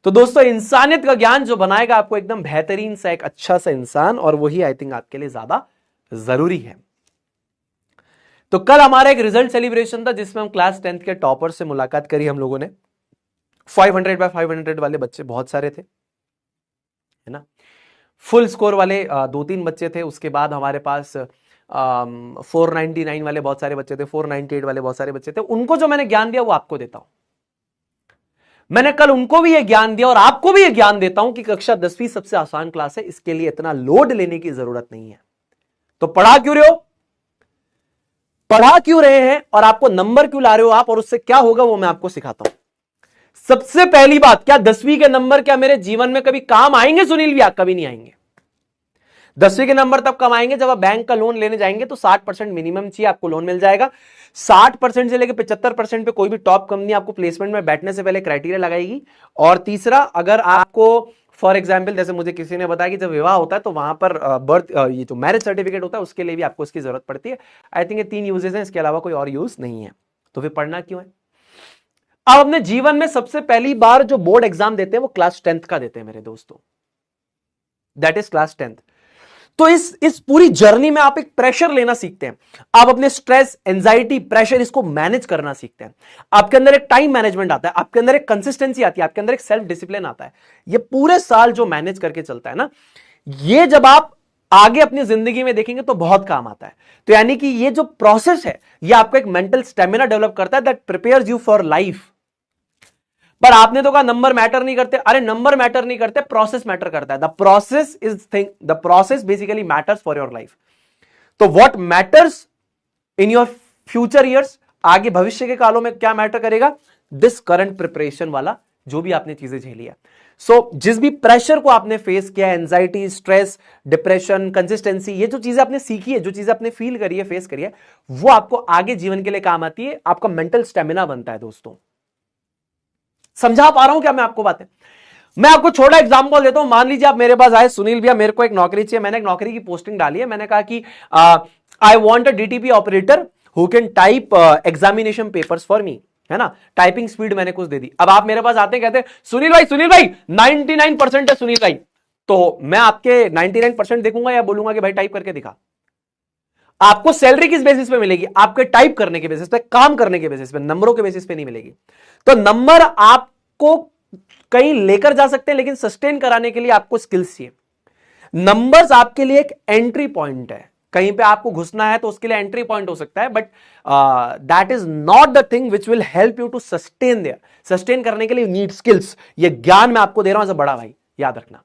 तो दोस्तों इंसानियत का ज्ञान जो बनाएगा आपको एकदम बेहतरीन सा एक अच्छा सा इंसान, और वही आई थिंक आपके लिए ज्यादा जरूरी है। तो कल हमारा एक रिजल्ट सेलिब्रेशन था जिसमें हम क्लास 10th के टॉपर से मुलाकात करी हम लोगों ने। 500 बाय 500 वाले बच्चे बहुत सारे थे, है ना। फुल स्कोर वाले 2-3 बच्चे थे। उसके बाद हमारे पास 499 वाले बहुत सारे बच्चे थे, 498 वाले बहुत सारे बच्चे थे। उनको जो मैंने ज्ञान दिया वो आपको देता हूं। मैंने कल उनको भी ये ज्ञान दिया और आपको भी ये ज्ञान देता हूं कि कक्षा 10वीं सबसे आसान क्लास है, इसके लिए इतना लोड लेने की जरूरत नहीं है। तो पढ़ा क्यों रहे हो, पढ़ा क्यों रहे हैं और आपको नंबर क्यों ला रहे हो आप, और उससे क्या होगा वो मैं आपको सिखाता हूं। सबसे पहली बात, क्या 10वीं के नंबर क्या मेरे जीवन में कभी काम आएंगे सुनील भैया? कभी नहीं आएंगे। 10वीं के नंबर तब कम आएंगे जब आप बैंक का लोन लेने जाएंगे तो 60% मिनिमम चाहिए, आपको लोन मिल जाएगा। 60% से लेकर 75% पे कोई भी टॉप कंपनी आपको प्लेसमेंट में बैठने से पहले क्राइटेरिया लगाएगी। और तीसरा, अगर आपको फॉर एग्जाम्पल जैसे मुझे किसी ने बताया कि जब विवाह होता है तो वहां पर बर्थ ये जो मैरिज सर्टिफिकेट होता है उसके लिए भी आपको इसकी जरूरत पड़ती है। आई थिंक ये 3 यूजेस हैं, इसके अलावा कोई और यूज नहीं है। तो फिर पढ़ना क्यों है? अब अपने जीवन में सबसे पहली बार जो बोर्ड एग्जाम देते हैं वो क्लास 10th का देते हैं मेरे दोस्तों, दैट इज क्लास 10th। तो इस पूरी जर्नी में आप एक प्रेशर लेना सीखते हैं। आप अपने स्ट्रेस, एंजाइटी, प्रेशर इसको मैनेज करना सीखते हैं। आपके अंदर एक टाइम मैनेजमेंट आता है, आपके अंदर एक कंसिस्टेंसी आती है, आपके अंदर एक सेल्फ डिसिप्लिन आता है। ये पूरे साल जो मैनेज करके चलता है ना, ये जब आप आगे अपनी जिंदगी में देखेंगे तो बहुत काम आता है। तो यानी कि ये जो प्रोसेस है ये आपको एक मेंटल स्टेमिना डेवलप करता है that prepares you for life. पर आपने तो कहा नंबर मैटर नहीं करते। अरे नंबर मैटर नहीं करते, प्रोसेस मैटर करता है। The process is thing, the process basically matters for your life. तो what matters in your future years, आगे भविष्य के कालों में क्या मैटर करेगा? दिस करंट प्रिपरेशन वाला जो भी आपने चीजें झेली है। सो जिस भी प्रेशर को आपने फेस किया, एंजाइटी, स्ट्रेस, डिप्रेशन, कंसिस्टेंसी, ये जो चीजें आपने सीखी है, जो चीजें आपने फील करी है, फेस करी है, वो आपको आगे जीवन के लिए काम आती है। आपका मेंटल स्टेमिना बनता है दोस्तों। समझा पा रहा हूं क्या मैं आपको बातें? मैं आपको छोटा एग्जांपल देता हूं। मान लीजिए आप मेरे पास आए, सुनील भैया मेरे को एक नौकरी चाहिए, मैंने एक नौकरी की पोस्टिंग डाली है। मैंने कहा कि I want a DTP operator who can type examination papers for me, है ना। टाइपिंग स्पीड मैंने कुछ दे दी। अब आप मेरे पास आते हैं, कहते हैं सुनील भाई 99% है सुनील भाई। तो मैं आपके 99% देखूंगा या बोलूंगा कि भाई टाइप करके दिखा? आपको सैलरी किस बेसिस पे मिलेगी? आपके टाइप करने के बेसिस पे, काम करने के बेसिस पे, नंबरों के बेसिस पे नहीं मिलेगी। तो नंबर आपको कहीं लेकर जा सकते हैं, लेकिन सस्टेन कराने के लिए आपको स्किल्स चाहिए। नंबर्स आपके लिए एक एंट्री पॉइंट है। कहीं पे आपको घुसना है तो उसके लिए एंट्री पॉइंट हो सकता है, but that is not the thing which will help you to sustain there. Sustain करने के लिए नीड स्किल्स। ये ज्ञान मैं आपको दे रहा हूं एज अ बड़ा भाई, याद रखना।